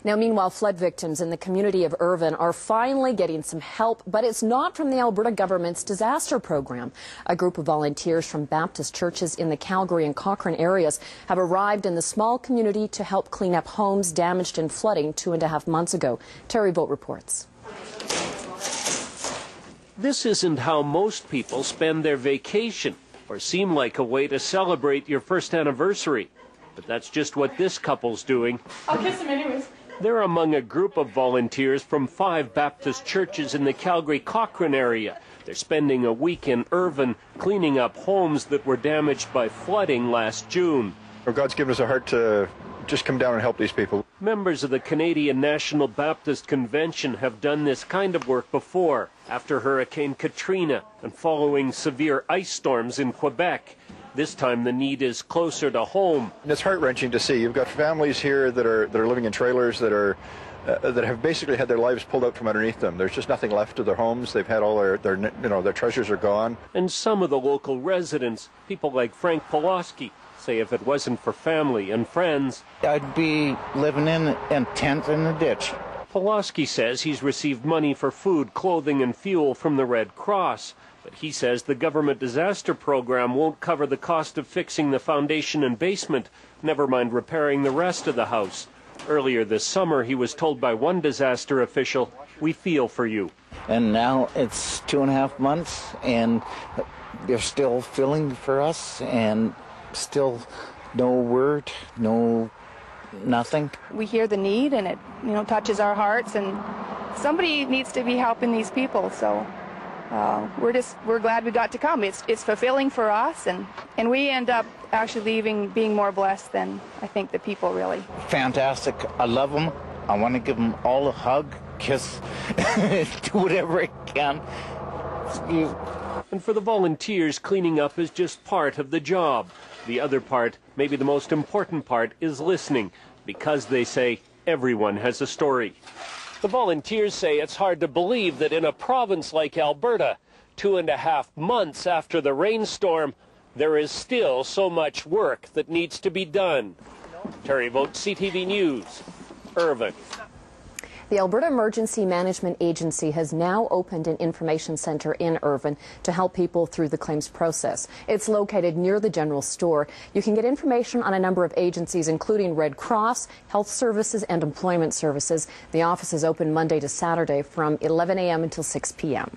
Now, meanwhile, flood victims in the community of Irvine are finally getting some help, but it's not from the Alberta government's disaster program. A group of volunteers from Baptist churches in the Calgary and Cochrane areas have arrived in the small community to help clean up homes damaged in flooding 2.5 months ago. Terry Vogt reports. This isn't how most people spend their vacation, or seem like a way to celebrate your first anniversary. But that's just what this couple's doing. I'll kiss him anyways. They're among a group of volunteers from 5 Baptist churches in the Calgary-Cochrane area. They're spending a week in Irvine cleaning up homes that were damaged by flooding last June. God's given us a heart to just come down and help these people. Members of the Canadian National Baptist Convention have done this kind of work before, after Hurricane Katrina and following severe ice storms in Quebec. This time the need is closer to home. And it's heart-wrenching to see. You've got families here that are living in trailers that have basically had their lives pulled out from underneath them. There's just nothing left of their homes. They've had all their treasures are gone. And some of the local residents, people like Frank Pulaski, say if it wasn't for family and friends, I'd be living in a tent in the ditch. Pulaski says he's received money for food, clothing and fuel from the Red Cross. But he says the government disaster program won't cover the cost of fixing the foundation and basement, never mind repairing the rest of the house. Earlier this summer, he was told by one disaster official, "We feel for you." And now it's 2.5 months, and they're still feeling for us, and still no word, nothing. We hear the need, and it touches our hearts, and somebody needs to be helping these people. So we're glad we got to come. It's fulfilling for us, and we end up actually leaving being more blessed than I think the people really. Fantastic. I love them. I want to give them all a hug, kiss, do whatever I can. And for the volunteers, cleaning up is just part of the job. The other part, maybe the most important part, is listening, because they say everyone has a story. The volunteers say it's hard to believe that in a province like Alberta, 2.5 months after the rainstorm, there is still so much work that needs to be done. Terry Vogt, CTV News, Irvine. The Alberta Emergency Management Agency has now opened an information centre in Irvine to help people through the claims process. It's located near the general store. You can get information on a number of agencies, including Red Cross, Health Services and Employment Services. The office is open Monday to Saturday from 11 a.m. until 6 p.m.